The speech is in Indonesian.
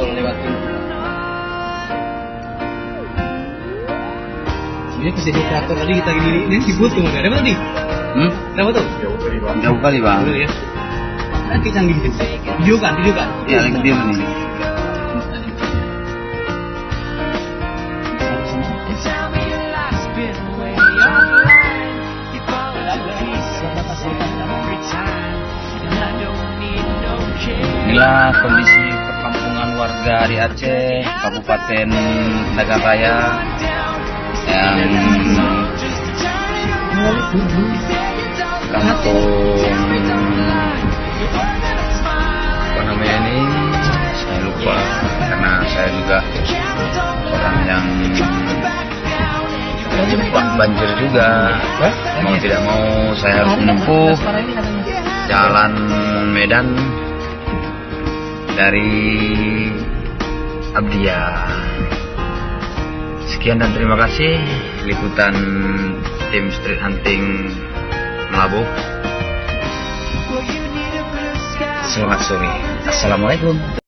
kalau lewat ini. Ini kesini kreator tadi kita gini ini sibuk tuh mana? Dapat tadi? Dapat tuh? Jauh kali bang. Betul ya. Nanti canggih gitu. Video kan? Iya lagi diam nih. Inilah kondisi perkampungan warga di Aceh, Kabupaten Nagan Raya yang kampung apa namanya ini saya lupa karena saya juga orang yang terjebak banjir juga. Mau tidak mau saya harus menempuh jalan Medan dari Abdia. Sekian dan terima kasih liputan tim Street Hunting Melabuh. Selamat sore. Assalamualaikum.